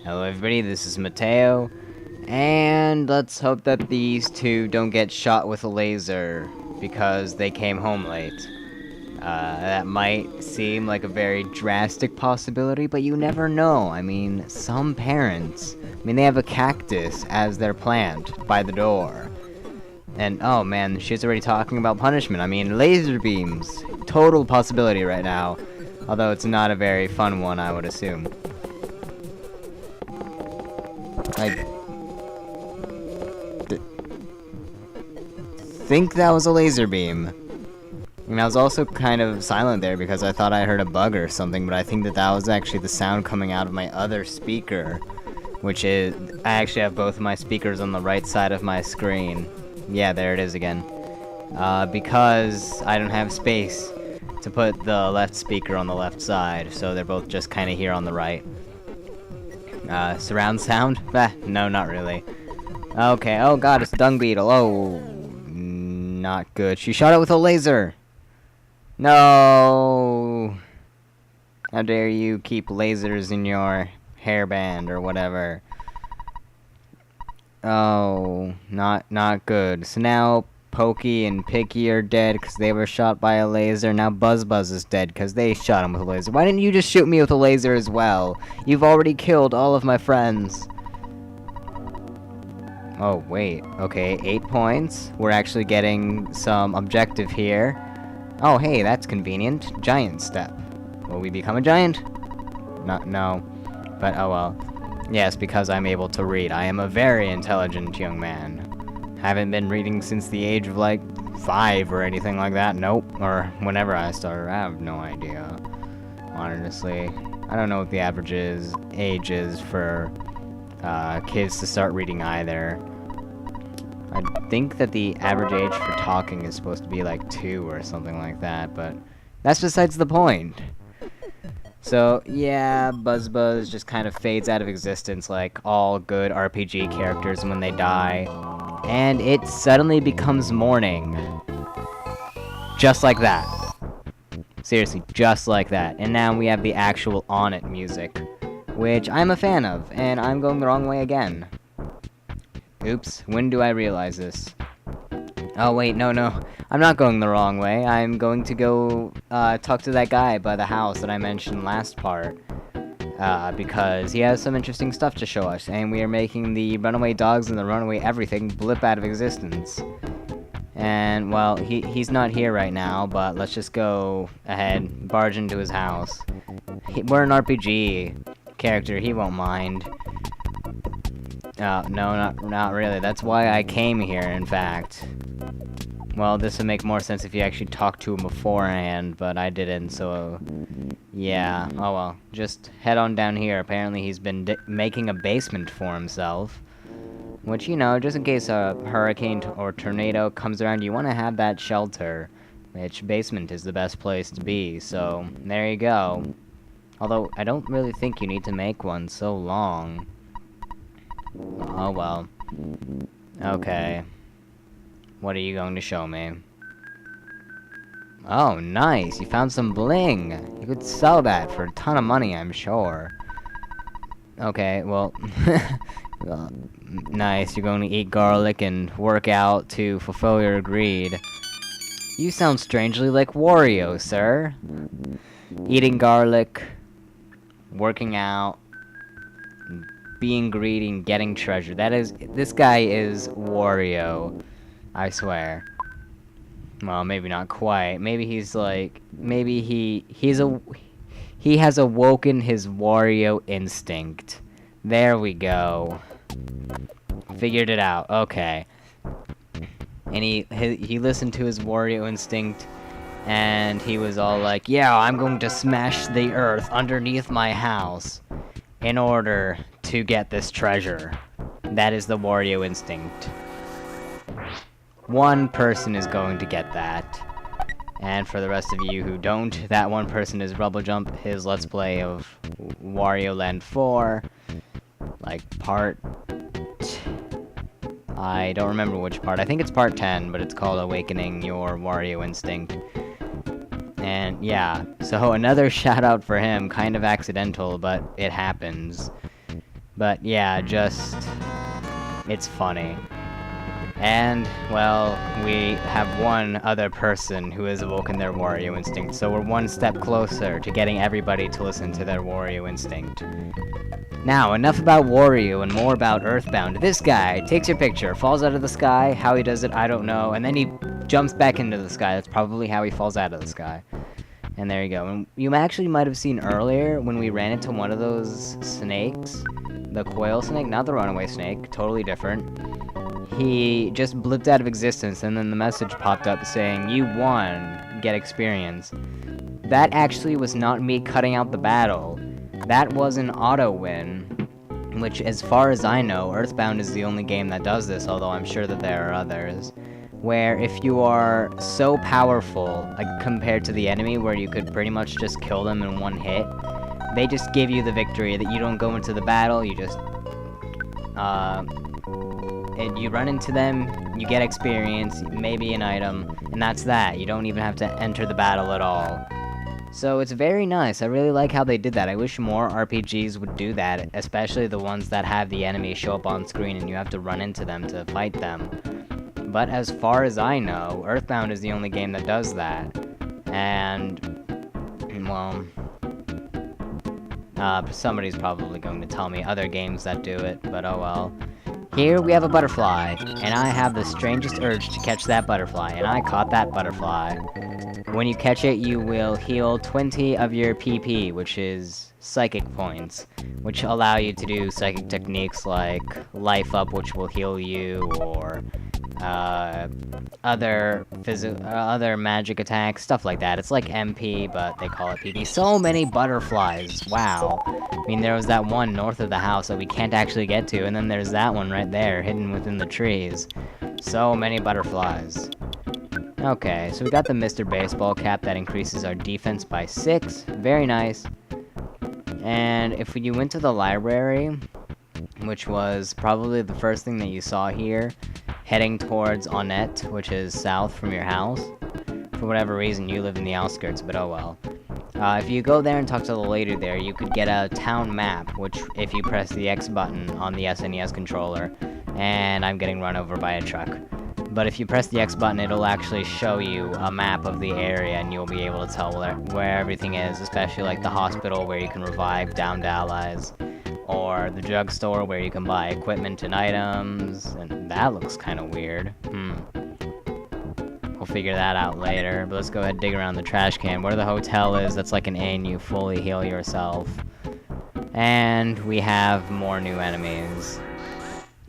Hello everybody, this is Mateo, and let's hope that these two don't get shot with a laser because they came home late. That might seem like a very drastic possibility, but you never know. I mean, some parents, they have a cactus as their plant by the door. And, oh man, she's already talking about punishment. I mean, laser beams. Total possibility right now. Although it's not a very fun one, I would assume. I think that was a laser beam. And I was also kind of silent there because I thought I heard a bug or something, but I think that was actually the sound coming out of my other speaker, which is, I actually have both of my speakers on the right side of my screen. Yeah, there it is again. Because I don't have space to put the left speaker on the left side, so they're both just kind of here on the right. Surround sound? No, not really. Okay, oh god, it's a dung beetle. Oh, not good. She shot it with a laser! No! How dare you keep lasers in your hairband or whatever. Oh, not good. So now Pokey and Picky are dead because they were shot by a laser. Now Buzz is dead because they shot him with a laser. Why didn't you just shoot me with a laser as well? You've already killed all of my friends. Oh, wait. Okay, 8 points. We're actually getting some objective here. Oh, hey, that's convenient. Giant step. Will we become a giant? No. But, oh well. Yes, because I'm able to read. I am a very intelligent young man. Haven't been reading since the age of, like, 5 or anything like that. Nope. Or whenever I started. I have no idea. Honestly. I don't know what the average age is for kids to start reading either. I think that the average age for talking is supposed to be like 2 or something like that, but that's besides the point. So, yeah, Buzz just kind of fades out of existence like all good RPG characters when they die. And it suddenly becomes morning. Just like that. Seriously, just like that. And now we have the actual On It music, which I'm a fan of, and I'm going the wrong way again. Oops, when do I realize this? Oh wait, no, I'm not going the wrong way. I'm going to go talk to that guy by the house that I mentioned last part. Because he has some interesting stuff to show us, and we are making the runaway dogs and the runaway everything blip out of existence. And, well, he's not here right now, but let's just go ahead, barge into his house. We're an RPG character, he won't mind. No, not really. That's why I came here, in fact. Well, this would make more sense if you actually talked to him beforehand, but I didn't, so... Yeah, oh well. Just head on down here. Apparently he's been making a basement for himself. Which, you know, just in case a hurricane or tornado comes around, you want to have that shelter. Which, basement is the best place to be, so there you go. Although, I don't really think you need to make one so long. Oh well. Okay. What are you going to show me? Oh, nice! You found some bling! You could sell that for a ton of money, I'm sure. Okay, well... nice, you're going to eat garlic and work out to fulfill your greed. You sound strangely like Wario, sir. Eating garlic, working out, being greedy, and getting treasure. This guy is Wario. I swear. Well, maybe not quite. Maybe he's like, maybe he has awoken his Wario instinct. There we go. Figured it out. Okay. And he listened to his Wario instinct, and he was all like, yeah, I'm going to smash the earth underneath my house in order to get this treasure. That is the Wario instinct. One person is going to get that. And for the rest of you who don't, that one person is Rebeljump, his Let's Play of Wario Land 4. Like, I don't remember which part. I think it's part 10, but it's called Awakening Your Wario Instinct. And, yeah. So, another shout-out for him. Kind of accidental, but it happens. But yeah, just... it's funny. And, well, we have one other person who has awoken their Wario instinct, so we're one step closer to getting everybody to listen to their Wario instinct. Now, enough about Wario and more about Earthbound. This guy takes your picture, falls out of the sky. How he does it, I don't know. And then he jumps back into the sky. That's probably how he falls out of the sky. And there you go. And you actually might have seen earlier when we ran into one of those snakes. The quail snake, not the runaway snake. Totally different. He just blipped out of existence, and then the message popped up saying, "You won. Get experience." That actually was not me cutting out the battle. That was an auto-win, which, as far as I know, Earthbound is the only game that does this, although I'm sure that there are others, where if you are so powerful, like compared to the enemy, where you could pretty much just kill them in one hit, they just give you the victory, that you don't go into the battle, you just, and you run into them, you get experience, maybe an item, and that's that. You don't even have to enter the battle at all. So it's very nice. I really like how they did that. I wish more RPGs would do that, especially the ones that have the enemy show up on screen and you have to run into them to fight them. But as far as I know, Earthbound is the only game that does that. And, well, somebody's probably going to tell me other games that do it, but oh well. Here we have a butterfly, and I have the strangest urge to catch that butterfly, and I caught that butterfly. When you catch it, you will heal 20 of your PP, which is psychic points, which allow you to do psychic techniques like Life Up, which will heal you, or other magic attacks, stuff like that. It's like MP, but they call it PP. So many butterflies, wow. I mean, there was that one north of the house that we can't actually get to, and then there's that one right there, hidden within the trees. So many butterflies. Okay, so we got the Mr. Baseball cap that increases our defense by 6. Very nice. And if you went to the library, which was probably the first thing that you saw here, heading towards Onnet, which is south from your house. For whatever reason, you live in the outskirts, but oh well. If you go there and talk to the lady there, you could get a town map, which if you press the X button on the SNES controller, and I'm getting run over by a truck. But if you press the X button, it'll actually show you a map of the area, and you'll be able to tell where everything is, especially like the hospital where you can revive downed allies, or the drugstore where you can buy equipment and items, and that looks kind of weird. We'll figure that out later, but let's go ahead and dig around the trash can. Where the hotel is, that's like an inn, you fully heal yourself. And we have more new enemies.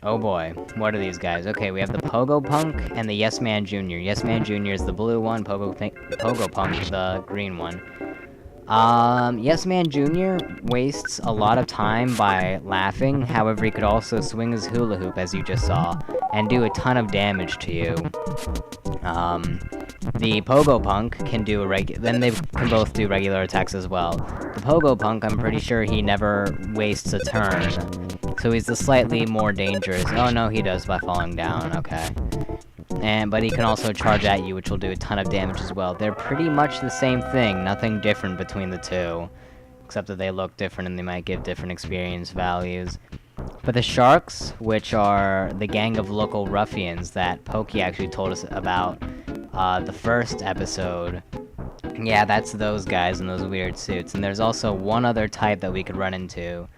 Oh boy, what are these guys? Okay, we have the Pogo Punk and the Yes Man Jr. Yes Man Jr. is the blue one, Pogo Punk the green one. Yes Man Jr. wastes a lot of time by laughing, however he could also swing his hula hoop, as you just saw, and do a ton of damage to you. The Pogo Punk can do then they can both do regular attacks as well. The Pogo Punk, I'm pretty sure he never wastes a turn, so he's the slightly more dangerous. Oh no, he does by falling down, okay. But he can also charge at you, which will do a ton of damage as well. They're pretty much the same thing, nothing different between the two, except that they look different and they might give different experience values. But the Sharks, which are the gang of local ruffians that Pokey actually told us about the first episode, yeah, that's those guys in those weird suits. And there's also one other type that we could run into,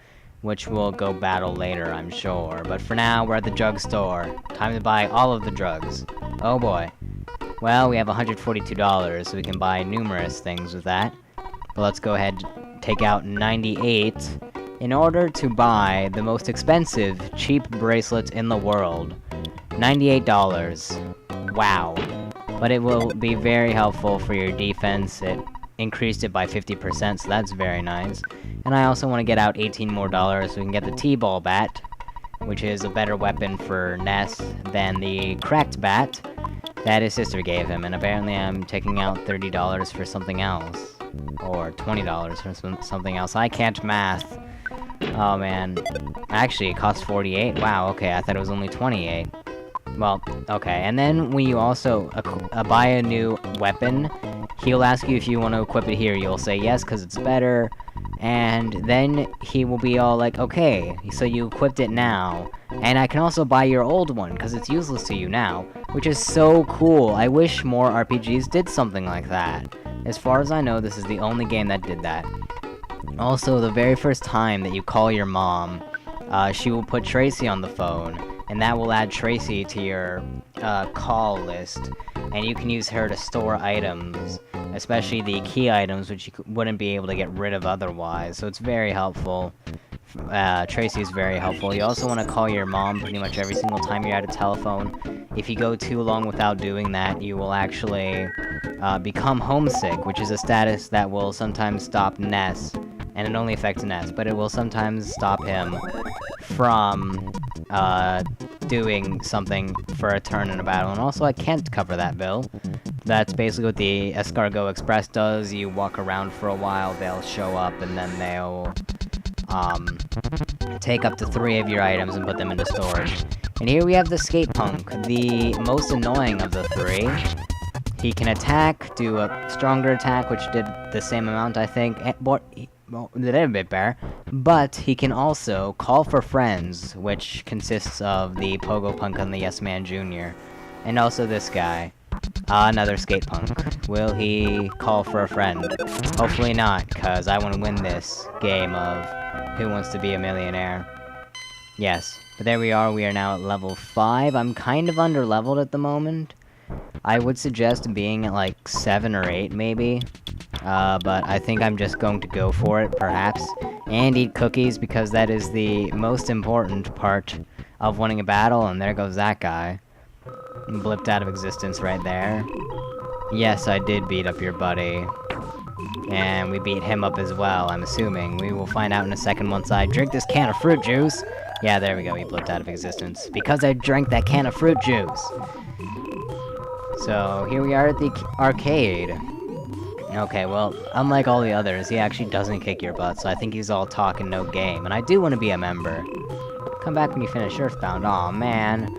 which we'll go battle later, I'm sure. But for now, we're at the drugstore. Time to buy all of the drugs. Oh boy. Well, we have $142, so we can buy numerous things with that. But let's go ahead and take out 98 in order to buy the most expensive cheap bracelet in the world. $98. Wow. But it will be very helpful for your defense. It increased it by 50%, so that's very nice. And I also want to get out 18 more dollars so we can get the T-ball bat, which is a better weapon for Ness than the cracked bat that his sister gave him. And apparently I'm taking out $30 for something else, or $20 for something else. I can't math. Oh man. Actually, it costs 48. Wow, okay, I thought it was only 28. Well, okay, and then when you also buy a new weapon, he'll ask you if you want to equip it here. You'll say yes, because it's better. And then he will be all like, okay, so you equipped it now, and I can also buy your old one, because it's useless to you now, which is so cool. I wish more RPGs did something like that. As far as I know, this is the only game that did that. Also, the very first time that you call your mom, she will put Tracy on the phone, and that will add Tracy to your call list, and you can use her to store items, especially the key items, which you wouldn't be able to get rid of otherwise, so it's very helpful. Tracy is very helpful. You also want to call your mom pretty much every single time you're at a telephone. If you go too long without doing that, you will actually become homesick, which is a status that will sometimes stop Ness, and it only affects Ness, but it will sometimes stop him from doing something for a turn in a battle. And also, I can't cover that bill. That's basically what the Escargot Express does. You walk around for a while, they'll show up, and then they'll take up to 3 of your items and put them into storage. And here we have the Skate Punk, the most annoying of the 3. He can attack, do a stronger attack, which did the same amount, I think, well, a little bit better, but he can also call for friends, which consists of the Pogo Punk and the Yes Man Jr., and also this guy. Another Skate Punk. Will he call for a friend? Hopefully not, cause I want to win this game of Who Wants to Be a Millionaire. Yes, but there we are now at level 5. I'm kind of under-leveled at the moment. I would suggest being at like 7 or 8 maybe, but I think I'm just going to go for it, perhaps, and eat cookies, because that is the most important part of winning a battle, and there goes that guy. Blipped out of existence right there. Yes, I did beat up your buddy. And we beat him up as well, I'm assuming. We will find out in a second once I drink this can of fruit juice. Yeah, there we go, he blipped out of existence. Because I drank that can of fruit juice. So, here we are at the arcade. Okay, well, unlike all the others, he actually doesn't kick your butt, so I think he's all talk and no game. And I do want to be a member. Come back when you finish Earthbound. Aw, man.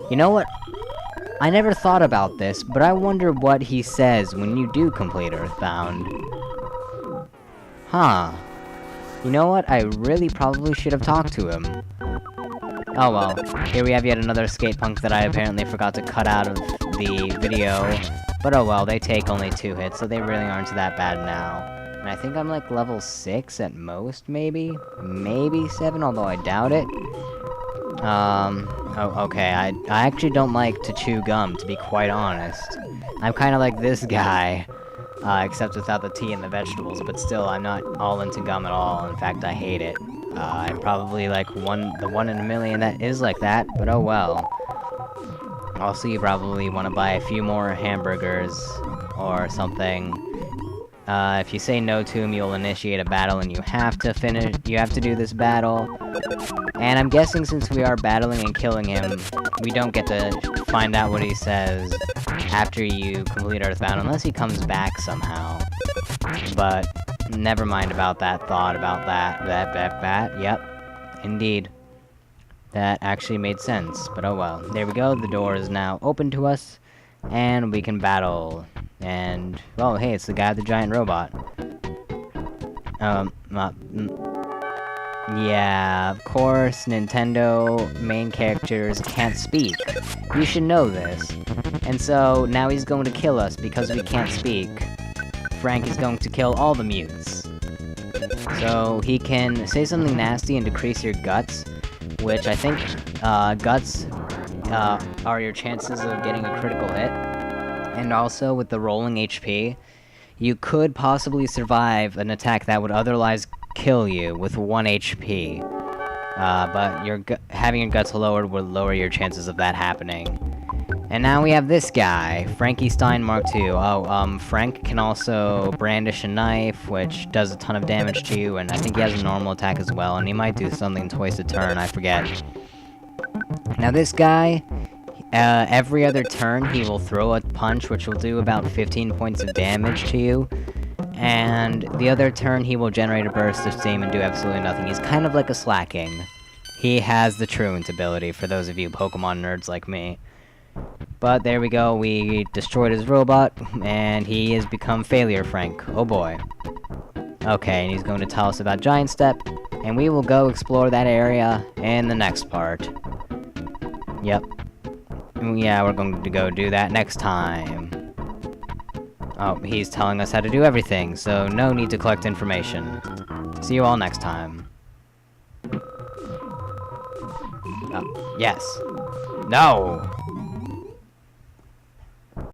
You know what? I never thought about this, but I wonder what he says when you do complete Earthbound. Huh. You know what? I really probably should have talked to him. Oh well, here we have yet another Skate Punk that I apparently forgot to cut out of the video. But oh well, they take only 2 hits, so they really aren't that bad now. And I think I'm like level 6 at most, maybe? Maybe 7, although I doubt it. Oh, okay, I actually don't like to chew gum, to be quite honest. I'm kinda like this guy, except without the tea and the vegetables, but still, I'm not all into gum at all. In fact, I hate it. I'm probably like the one in a million that is like that, but oh well. Also, you probably want to buy a few more hamburgers, or something. If you say no to him, you'll initiate a battle, and you have to do this battle. And I'm guessing since we are battling and killing him, we don't get to find out what he says after you complete Earthbound, unless he comes back somehow. But, never mind about that thought, about that, yep. Indeed. That actually made sense, but oh well. There we go, the door is now open to us, and we can battle. And, oh hey, it's the guy with the giant robot. Yeah, of course, Nintendo main characters can't speak. You should know this. And so, now he's going to kill us because we can't speak. Frank is going to kill all the mutes. So, he can say something nasty and decrease your guts, which I think, guts, are your chances of getting a critical hit. And also, with the rolling HP, you could possibly survive an attack that would otherwise kill you with 1 HP. But having your guts lowered would lower your chances of that happening. And now we have this guy, Frankenstein Mark II. Frank can also brandish a knife, which does a ton of damage to you, and I think he has a normal attack as well, and he might do something twice a turn, I forget. Now this guy, every other turn he will throw a punch, which will do about 15 points of damage to you. And the other turn he will generate a burst of steam and do absolutely nothing. He's kind of like a Slacking. He has the Truant ability, for those of you Pokemon nerds like me. But there we go, we destroyed his robot, and he has become Failure Frank. Oh boy. Okay, and he's going to tell us about Giant Step, and we will go explore that area in the next part. Yep. Yeah, we're going to go do that next time. Oh, he's telling us how to do everything, so no need to collect information. See you all next time. Yes. No!